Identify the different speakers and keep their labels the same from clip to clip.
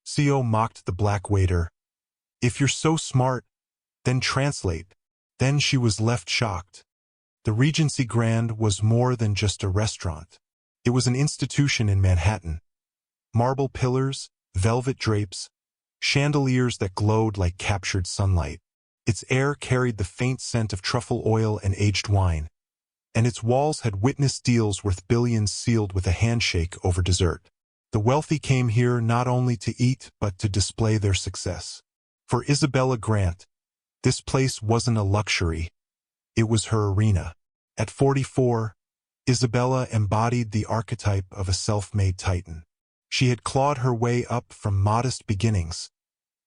Speaker 1: CO mocked the black waiter. If you're so smart, then translate. Then she was left shocked. The Regency Grand was more than just a restaurant. It was an institution in Manhattan. Marble pillars, velvet drapes, chandeliers that glowed like captured sunlight. Its air carried the faint scent of truffle oil and aged wine, and its walls had witnessed deals worth billions sealed with a handshake over dessert. The wealthy came here not only to eat but to display their success. For Isabella Grant, this place wasn't a luxury, it was her arena. At 44, Isabella embodied the archetype of a self-made titan. She had clawed her way up from modest beginnings,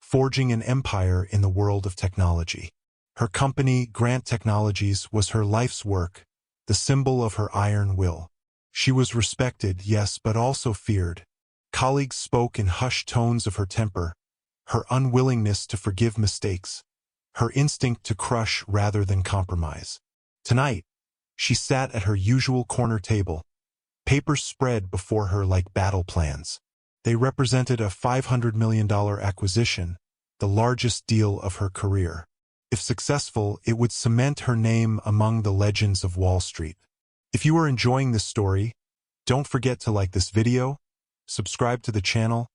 Speaker 1: forging an empire in the world of technology. Her company, Grant Technologies, was her life's work, the symbol of her iron will. She was respected, yes, but also feared. Colleagues spoke in hushed tones of her temper, her unwillingness to forgive mistakes, her instinct to crush rather than compromise. Tonight, she sat at her usual corner table, papers spread before her like battle plans. They represented a $500 million acquisition, the largest deal of her career. If successful, it would cement her name among the legends of Wall Street. If you are enjoying this story, don't forget to like this video, subscribe to the channel,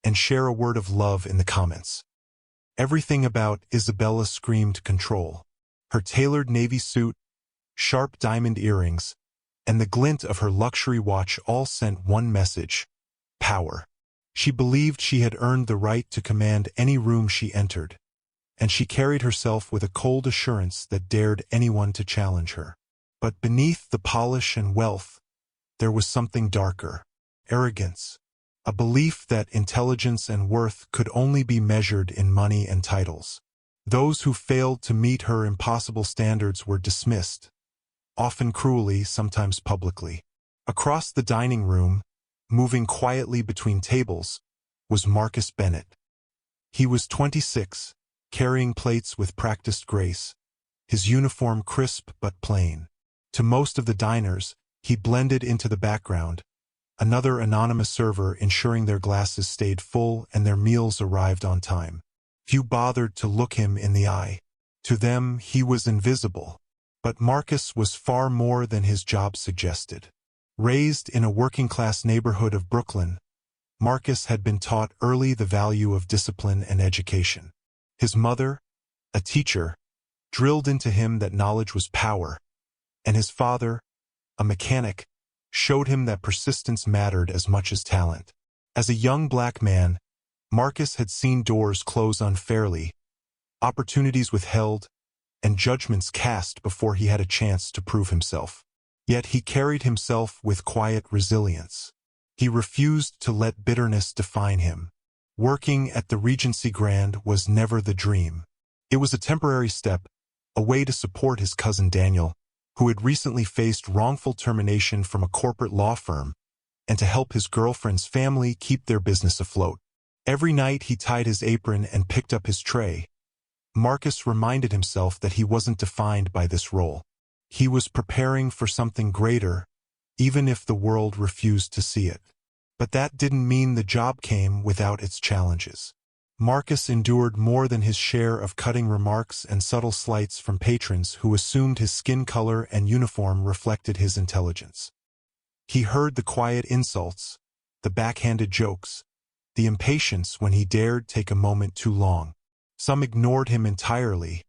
Speaker 1: and share a word of love in the comments. Everything about Isabella screamed control. Her tailored navy suit, sharp diamond earrings, and the glint of her luxury watch all sent one message: power. She believed she had earned the right to command any room she entered, and she carried herself with a cold assurance that dared anyone to challenge her. But beneath the polish and wealth, there was something darker: arrogance, a belief that intelligence and worth could only be measured in money and titles. Those who failed to meet her impossible standards were dismissed, often cruelly, sometimes publicly. Across the dining room, moving quietly between tables, was Marcus Bennett. He was 26, carrying plates with practiced grace, his uniform crisp but plain. To most of the diners, he blended into the background, another anonymous server ensuring their glasses stayed full and their meals arrived on time. Few bothered to look him in the eye. To them, he was invisible. But Marcus was far more than his job suggested. Raised in a working-class neighborhood of Brooklyn, Marcus had been taught early the value of discipline and education. His mother, a teacher, drilled into him that knowledge was power, and his father, a mechanic, showed him that persistence mattered as much as talent. As a young black man, Marcus had seen doors close unfairly, opportunities withheld, and judgments cast before he had a chance to prove himself. Yet he carried himself with quiet resilience. He refused to let bitterness define him. Working at the Regency Grand was never the dream. It was a temporary step, a way to support his cousin Daniel, who had recently faced wrongful termination from a corporate law firm, and to help his girlfriend's family keep their business afloat. Every night he tied his apron and picked up his tray. Marcus reminded himself that he wasn't defined by this role. He was preparing for something greater, even if the world refused to see it. But that didn't mean the job came without its challenges. Marcus endured more than his share of cutting remarks and subtle slights from patrons who assumed his skin color and uniform reflected his intelligence. He heard the quiet insults, the backhanded jokes, the impatience when he dared take a moment too long. Some ignored him entirely,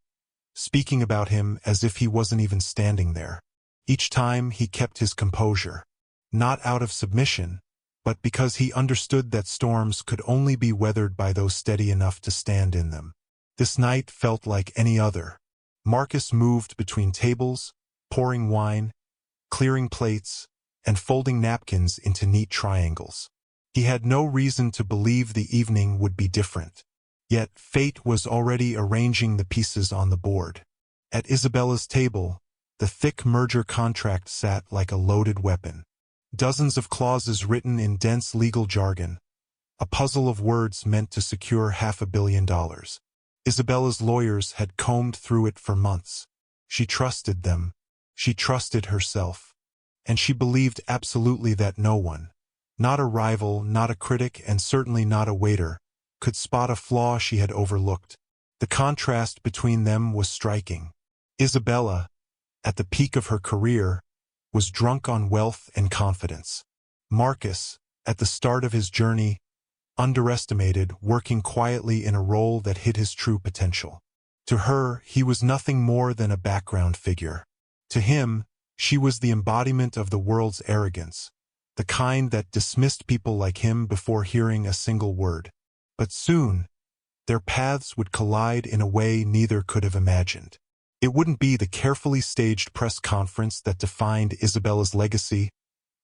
Speaker 1: speaking about him as if he wasn't even standing there. Each time he kept his composure, not out of submission, but because he understood that storms could only be weathered by those steady enough to stand in them. This night felt like any other. Marcus moved between tables, pouring wine, clearing plates, and folding napkins into neat triangles. He had no reason to believe the evening would be different. Yet fate was already arranging the pieces on the board. At Isabella's table, the thick merger contract sat like a loaded weapon. Dozens of clauses written in dense legal jargon, a puzzle of words meant to secure $500 million. Isabella's lawyers had combed through it for months. She trusted them. She trusted herself. And she believed absolutely that no one, not a rival, not a critic, and certainly not a waiter, could spot a flaw she had overlooked. The contrast between them was striking. Isabella, at the peak of her career, was drunk on wealth and confidence. Marcus, at the start of his journey, underestimated, working quietly in a role that hid his true potential. To her, he was nothing more than a background figure. To him, she was the embodiment of the world's arrogance, the kind that dismissed people like him before hearing a single word. But soon, their paths would collide in a way neither could have imagined. It wouldn't be the carefully staged press conference that defined Isabella's legacy,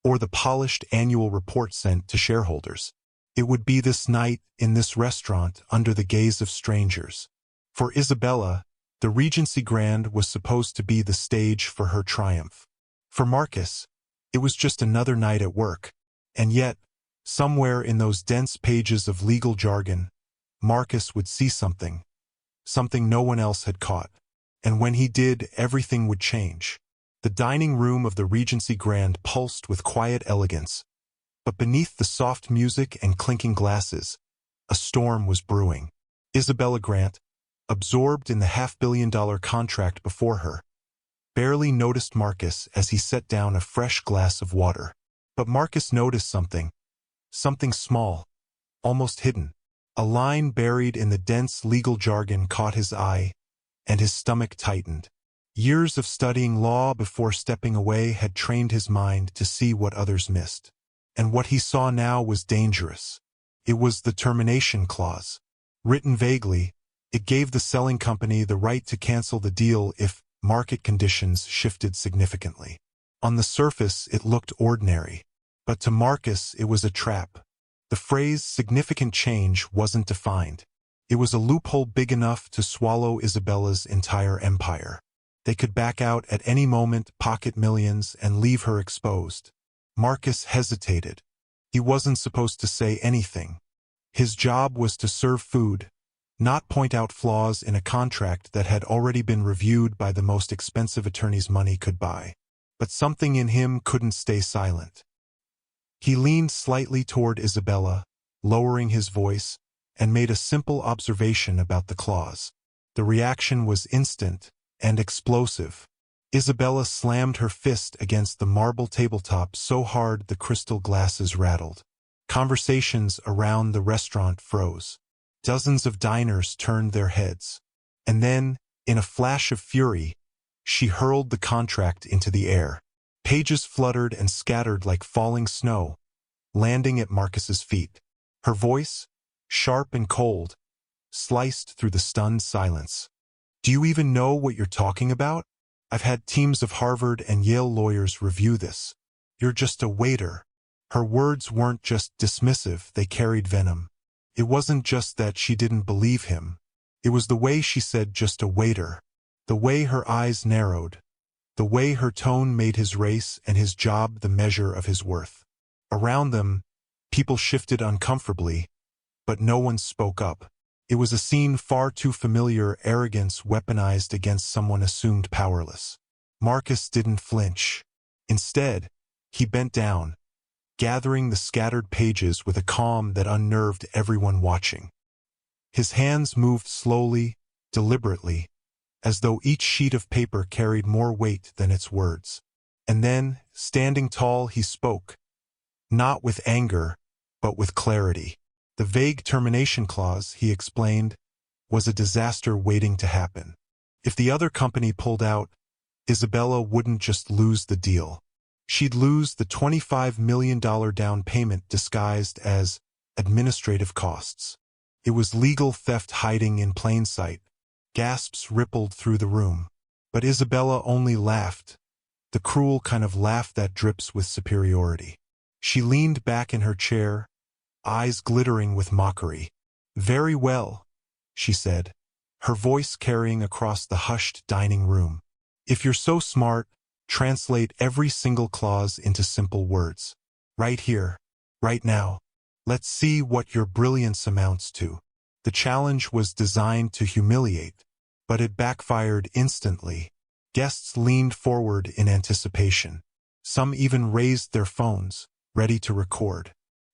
Speaker 1: or the polished annual report sent to shareholders. It would be this night in this restaurant under the gaze of strangers. For Isabella, the Regency Grand was supposed to be the stage for her triumph. For Marcus, it was just another night at work. And yet, somewhere in those dense pages of legal jargon, Marcus would see something no one else had caught. And when he did, everything would change. The dining room of the Regency Grand pulsed with quiet elegance, but beneath the soft music and clinking glasses, a storm was brewing. Isabella Grant, absorbed in the $500 million contract before her, barely noticed Marcus as he set down a fresh glass of water. But Marcus noticed something small, almost hidden. A line buried in the dense legal jargon caught his eye, and his stomach tightened. Years of studying law before stepping away had trained his mind to see what others missed. And what he saw now was dangerous. It was the termination clause. Written vaguely, it gave the selling company the right to cancel the deal if market conditions shifted significantly. On the surface, it looked ordinary. But to Marcus, it was a trap. The phrase significant change wasn't defined. It was a loophole big enough to swallow Isabella's entire empire. They could back out at any moment, pocket millions, and leave her exposed. Marcus hesitated. He wasn't supposed to say anything. His job was to serve food, not point out flaws in a contract that had already been reviewed by the most expensive attorneys money could buy. But something in him couldn't stay silent. He leaned slightly toward Isabella, lowering his voice, and made a simple observation about the clause. The reaction was instant and explosive. Isabella slammed her fist against the marble tabletop so hard the crystal glasses rattled. Conversations around the restaurant froze. Dozens of diners turned their heads. And then, in a flash of fury, she hurled the contract into the air. Pages fluttered and scattered like falling snow, landing at Marcus's feet. Her voice, sharp and cold, sliced through the stunned silence. "Do you even know what you're talking about? I've had teams of Harvard and Yale lawyers review this. You're just a waiter." Her words weren't just dismissive, they carried venom. It wasn't just that she didn't believe him. It was the way she said just a waiter. The way her eyes narrowed. The way her tone made his race and his job the measure of his worth. Around them, people shifted uncomfortably, but no one spoke up. It was a scene far too familiar, arrogance weaponized against someone assumed powerless. Marcus didn't flinch. Instead, he bent down, gathering the scattered pages with a calm that unnerved everyone watching. His hands moved slowly, deliberately, as though each sheet of paper carried more weight than its words. And then, standing tall, he spoke, not with anger, but with clarity. The vague termination clause, he explained, was a disaster waiting to happen. If the other company pulled out, Isabella wouldn't just lose the deal. She'd lose the $25 million down payment disguised as administrative costs. It was legal theft hiding in plain sight. Gasps rippled through the room. But Isabella only laughed, the cruel kind of laugh that drips with superiority. She leaned back in her chair, eyes glittering with mockery. "Very well," she said, her voice carrying across the hushed dining room. "If you're so smart, translate every single clause into simple words. Right here, right now. Let's see what your brilliance amounts to." The challenge was designed to humiliate, but it backfired instantly. Guests leaned forward in anticipation. Some even raised their phones, ready to record.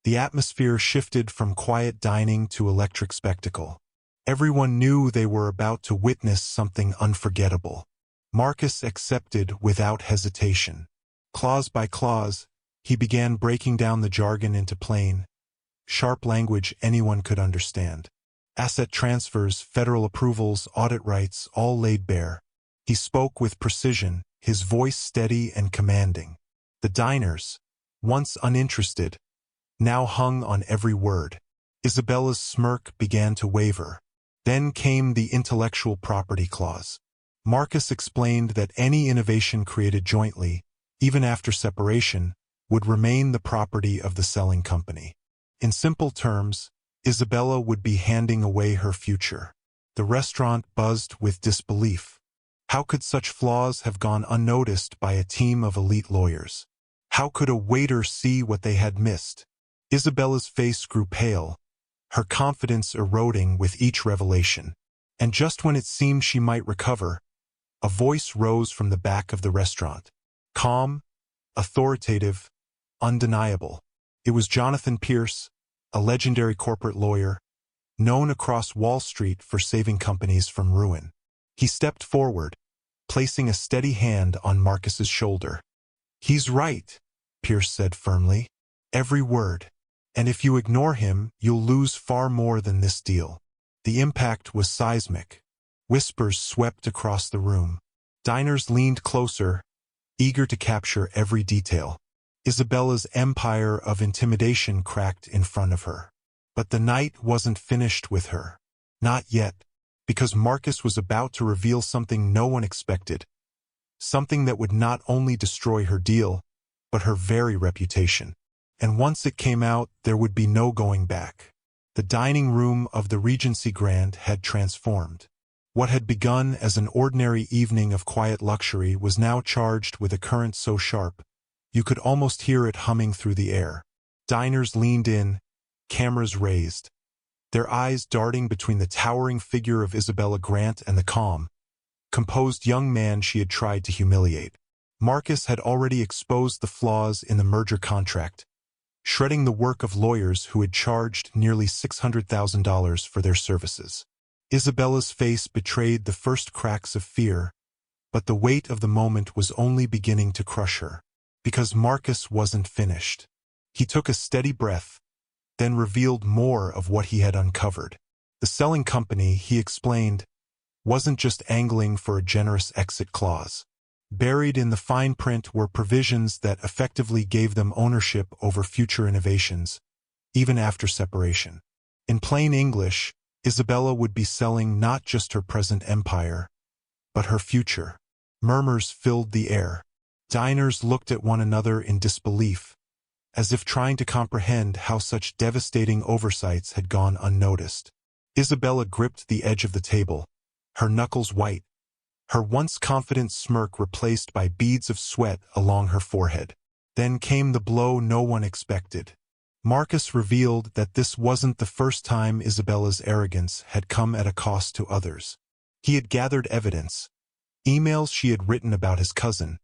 Speaker 1: The atmosphere shifted from quiet dining to electric spectacle. Everyone knew they were about to witness something unforgettable. Marcus accepted without hesitation. Clause by clause, he began breaking down the jargon into plain, sharp language anyone could understand. Asset transfers, federal approvals, audit rights, all laid bare. He spoke with precision, his voice steady and commanding. The diners, once uninterested, now hung on every word. Isabella's smirk began to waver. Then came the intellectual property clause. Marcus explained that any innovation created jointly, even after separation, would remain the property of the selling company. In simple terms, Isabella would be handing away her future. The restaurant buzzed with disbelief. How could such flaws have gone unnoticed by a team of elite lawyers? How could a waiter see what they had missed? Isabella's face grew pale, her confidence eroding with each revelation. And just when it seemed she might recover, a voice rose from the back of the restaurant. Calm, authoritative, undeniable. It was Jonathan Pierce, a legendary corporate lawyer, known across Wall Street for saving companies from ruin. He stepped forward, placing a steady hand on Marcus's shoulder. "He's right," Pierce said firmly. "Every word. And if you ignore him, you'll lose far more than this deal." The impact was seismic. Whispers swept across the room. Diners leaned closer, eager to capture every detail. Isabella's empire of intimidation cracked in front of her. But the night wasn't finished with her. Not yet, because Marcus was about to reveal something no one expected. Something that would not only destroy her deal, but her very reputation. And once it came out, there would be no going back. The dining room of the Regency Grand had transformed. What had begun as an ordinary evening of quiet luxury was now charged with a current so sharp, you could almost hear it humming through the air. Diners leaned in, cameras raised, their eyes darting between the towering figure of Isabella Grant and the calm, composed young man she had tried to humiliate. Marcus had already exposed the flaws in the merger contract, shredding the work of lawyers who had charged nearly $600,000 for their services. Isabella's face betrayed the first cracks of fear, but the weight of the moment was only beginning to crush her. Because Marcus wasn't finished. He took a steady breath, then revealed more of what he had uncovered. The selling company, he explained, wasn't just angling for a generous exit clause. Buried in the fine print were provisions that effectively gave them ownership over future innovations, even after separation. In plain English, Isabella would be selling not just her present empire, but her future. Murmurs filled the air. Diners looked at one another in disbelief, as if trying to comprehend how such devastating oversights had gone unnoticed. Isabella gripped the edge of the table, her knuckles white, her once confident smirk replaced by beads of sweat along her forehead. Then came the blow no one expected. Marcus revealed that this wasn't the first time Isabella's arrogance had come at a cost to others. He had gathered evidence, emails she had written about his cousin,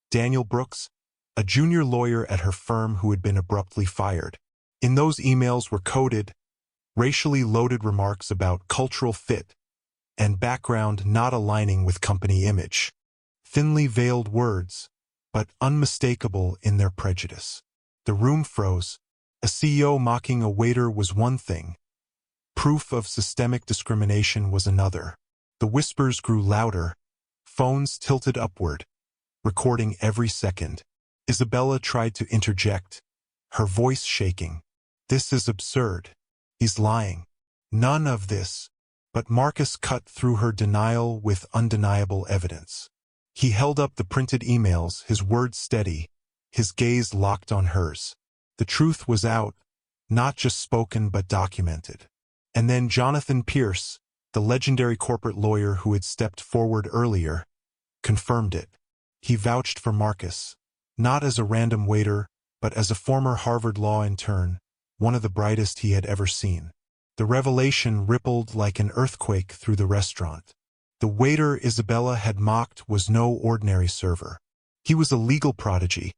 Speaker 1: Daniel Brooks, a junior lawyer at her firm who had been abruptly fired. In those emails were coded, racially loaded remarks about cultural fit and background not aligning with company image. Thinly veiled words, but unmistakable in their prejudice. The room froze. A CEO mocking a waiter was one thing. Proof of systemic discrimination was another. The whispers grew louder, phones tilted upward, recording every second. Isabella tried to interject, her voice shaking. "This is absurd. He's lying. None of this." But Marcus cut through her denial with undeniable evidence. He held up the printed emails, his words steady, his gaze locked on hers. The truth was out, not just spoken but documented. And then Jonathan Pierce, the legendary corporate lawyer who had stepped forward earlier, confirmed it. He vouched for Marcus, not as a random waiter, but as a former Harvard law intern, one of the brightest he had ever seen. The revelation rippled like an earthquake through the restaurant. The waiter Isabella had mocked was no ordinary server. He was a legal prodigy,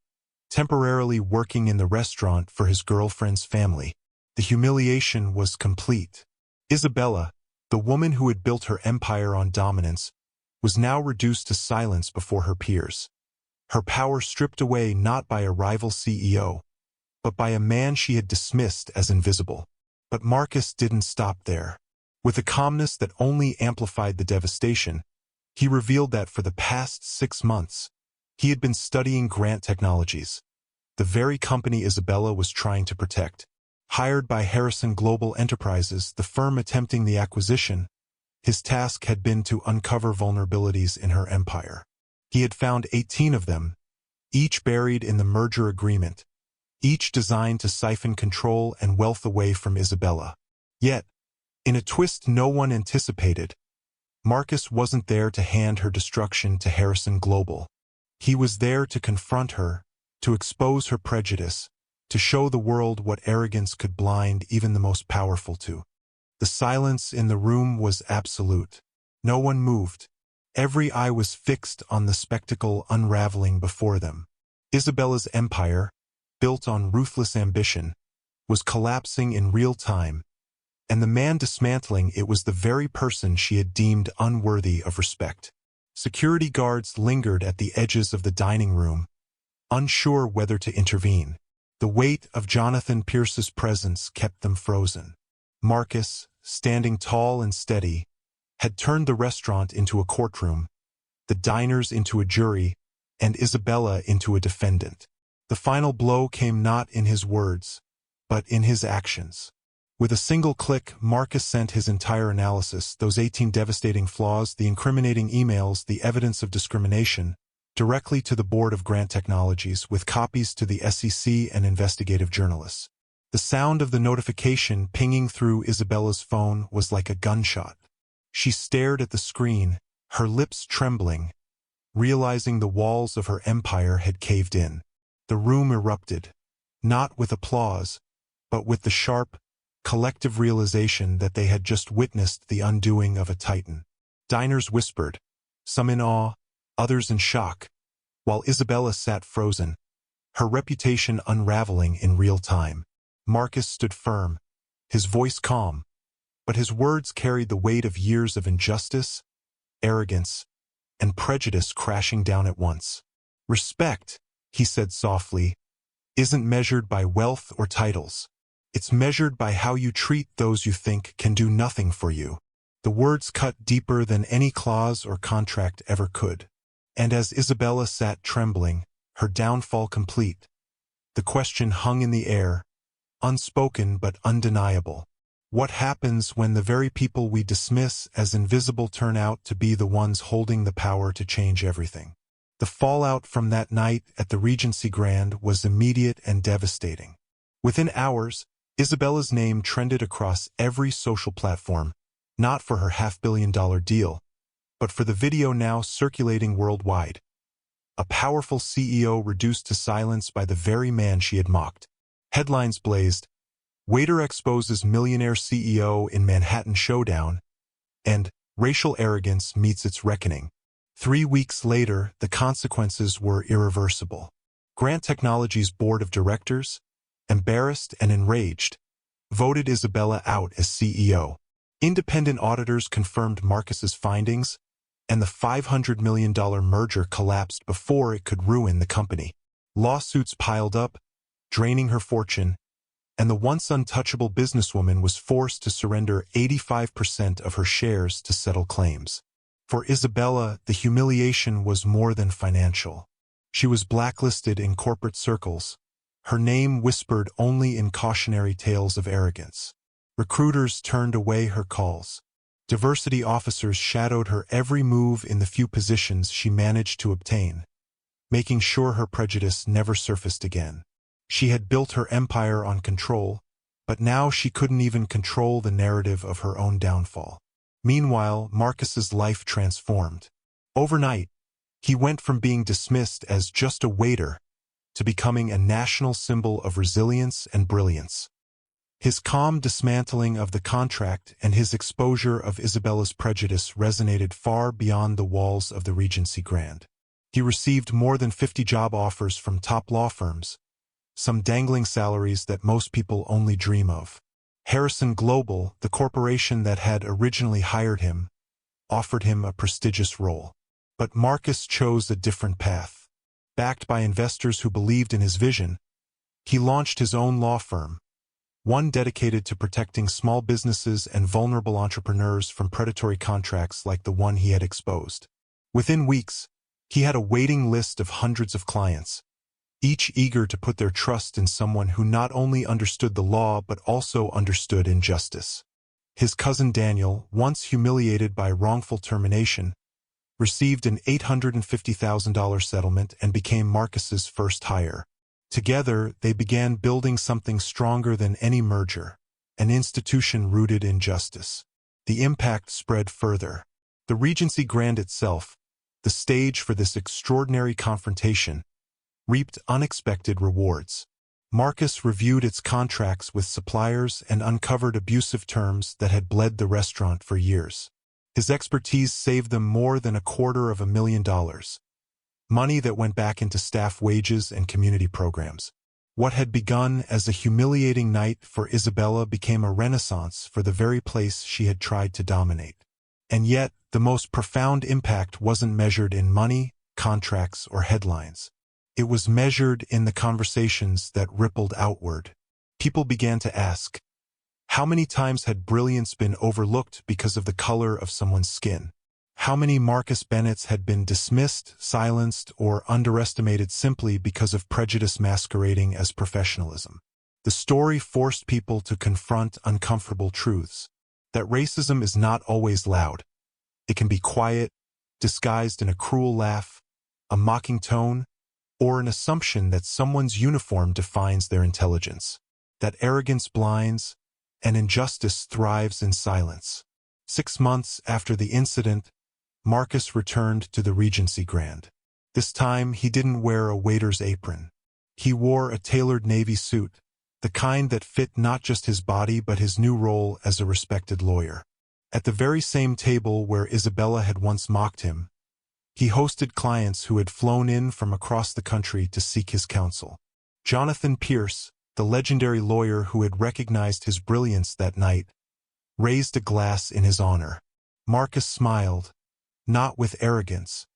Speaker 1: temporarily working in the restaurant for his girlfriend's family. The humiliation was complete. Isabella, the woman who had built her empire on dominance, was now reduced to silence before her peers. Her power stripped away not by a rival CEO, but by a man she had dismissed as invisible. But Marcus didn't stop there. With a calmness that only amplified the devastation, he revealed that for the past 6 months, he had been studying Grant Technologies, the very company Isabella was trying to protect. Hired by Harrison Global Enterprises, the firm attempting the acquisition, his task had been to uncover vulnerabilities in her empire. He had found 18 of them, each buried in the merger agreement, each designed to siphon control and wealth away from Isabella. Yet, in a twist no one anticipated, Marcus wasn't there to hand her destruction to Harrison Global. He was there to confront her, to expose her prejudice, to show the world what arrogance could blind even the most powerful to. The silence in the room was absolute. No one moved. Every eye was fixed on the spectacle unraveling before them. Isabella's empire, built on ruthless ambition, was collapsing in real time, and the man dismantling it was the very person she had deemed unworthy of respect. Security guards lingered at the edges of the dining room, unsure whether to intervene. The weight of Jonathan Pierce's presence kept them frozen. Marcus, standing tall and steady, had turned the restaurant into a courtroom, the diners into a jury, and Isabella into a defendant. The final blow came not in his words, but in his actions. With a single click, Marcus sent his entire analysis, those 18 devastating flaws, the incriminating emails, the evidence of discrimination, directly to the board of Grant Technologies, with copies to the SEC and investigative journalists. The sound of the notification pinging through Isabella's phone was like a gunshot. She stared at the screen, her lips trembling, realizing the walls of her empire had caved in. The room erupted, not with applause, but with the sharp, collective realization that they had just witnessed the undoing of a titan. Diners whispered, some in awe, others in shock, while Isabella sat frozen, her reputation unraveling in real time. Marcus stood firm, his voice calm, but his words carried the weight of years of injustice, arrogance, and prejudice crashing down at once. Respect, he said softly, isn't measured by wealth or titles. It's measured by how you treat those you think can do nothing for you. The words cut deeper than any clause or contract ever could. And as Isabella sat trembling, her downfall complete, the question hung in the air, unspoken but undeniable. What happens when the very people we dismiss as invisible turn out to be the ones holding the power to change everything? The fallout from that night at the Regency Grand was immediate and devastating. Within hours, Isabella's name trended across every social platform, not for her $500 million deal, but for the video now circulating worldwide. A powerful CEO reduced to silence by the very man she had mocked. Headlines blazed, Waiter exposes millionaire CEO in Manhattan showdown, and racial arrogance meets its reckoning. 3 weeks later, the consequences were irreversible. Grant Technologies' board of directors, embarrassed and enraged, voted Isabella out as CEO. Independent auditors confirmed Marcus's findings, and the $500 million merger collapsed before it could ruin the company. Lawsuits piled up, draining her fortune, and the once untouchable businesswoman was forced to surrender 85% of her shares to settle claims. For Isabella, the humiliation was more than financial. She was blacklisted in corporate circles, her name whispered only in cautionary tales of arrogance. Recruiters turned away her calls. Diversity officers shadowed her every move in the few positions she managed to obtain, making sure her prejudice never surfaced again. She had built her empire on control, but now she couldn't even control the narrative of her own downfall. Meanwhile, Marcus's life transformed. Overnight, he went from being dismissed as just a waiter to becoming a national symbol of resilience and brilliance. His calm dismantling of the contract and his exposure of Isabella's prejudice resonated far beyond the walls of the Regency Grand. He received more than 50 job offers from top law firms, some dangling salaries that most people only dream of. Harrison Global, the corporation that had originally hired him, offered him a prestigious role. But Marcus chose a different path. Backed by investors who believed in his vision, he launched his own law firm, one dedicated to protecting small businesses and vulnerable entrepreneurs from predatory contracts like the one he had exposed. Within weeks, he had a waiting list of hundreds of clients, each eager to put their trust in someone who not only understood the law but also understood injustice. His cousin Daniel, once humiliated by wrongful termination, received an $850,000 settlement and became Marcus's first hire. Together, they began building something stronger than any merger, an institution rooted in justice. The impact spread further. The Regency Grand itself, the stage for this extraordinary confrontation, reaped unexpected rewards. Marcus reviewed its contracts with suppliers and uncovered abusive terms that had bled the restaurant for years. His expertise saved them more than $250,000, money that went back into staff wages and community programs. What had begun as a humiliating night for Isabella became a renaissance for the very place she had tried to dominate. And yet, the most profound impact wasn't measured in money, contracts, or headlines. It was measured in the conversations that rippled outward. People began to ask, how many times had brilliance been overlooked because of the color of someone's skin? How many Marcus Bennetts had been dismissed, silenced, or underestimated simply because of prejudice masquerading as professionalism? The story forced people to confront uncomfortable truths. That racism is not always loud. It can be quiet, disguised in a cruel laugh, a mocking tone, or an assumption that someone's uniform defines their intelligence. That arrogance blinds, and injustice thrives in silence. 6 months after the incident, Marcus returned to the Regency Grand. This time, he didn't wear a waiter's apron. He wore a tailored navy suit, the kind that fit not just his body but his new role as a respected lawyer. At the very same table where Isabella had once mocked him, he hosted clients who had flown in from across the country to seek his counsel. Jonathan Pierce, the legendary lawyer who had recognized his brilliance that night, raised a glass in his honor. Marcus smiled, not with arrogance,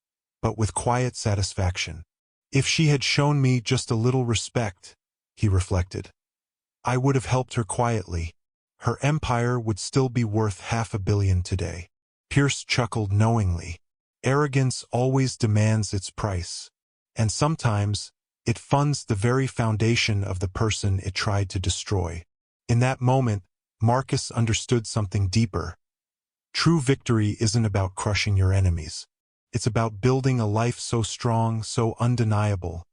Speaker 1: but with quiet satisfaction. If she had shown me just a little respect, he reflected, I would have helped her quietly. Her empire would still be worth $500 million today. Pierce chuckled knowingly. Arrogance always demands its price, and sometimes it funds the very foundation of the person it tried to destroy. In that moment, Marcus understood something deeper. True victory isn't about crushing your enemies. It's about building a life so strong, so undeniable,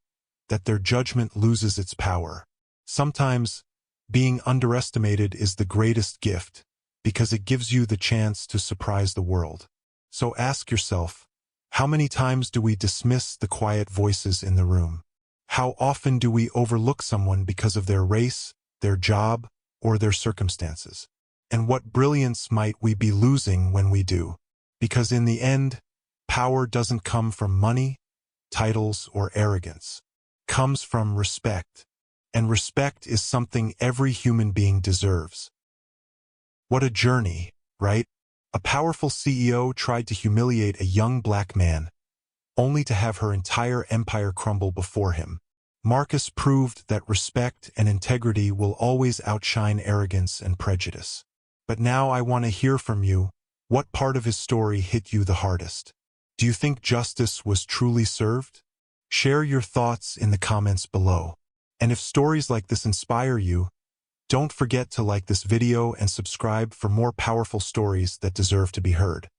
Speaker 1: that their judgment loses its power. Sometimes, being underestimated is the greatest gift, because it gives you the chance to surprise the world. So ask yourself, how many times do we dismiss the quiet voices in the room? How often do we overlook someone because of their race, their job, or their circumstances? And what brilliance might we be losing when we do? Because in the end, power doesn't come from money, titles, or arrogance. It comes from respect. And respect is something every human being deserves. What a journey, right? A powerful CEO tried to humiliate a young black man, only to have her entire empire crumble before him. Marcus proved that respect and integrity will always outshine arrogance and prejudice. But now I want to hear from you. What part of his story hit you the hardest? Do you think justice was truly served? Share your thoughts in the comments below. And if stories like this inspire you, don't forget to like this video and subscribe for more powerful stories that deserve to be heard.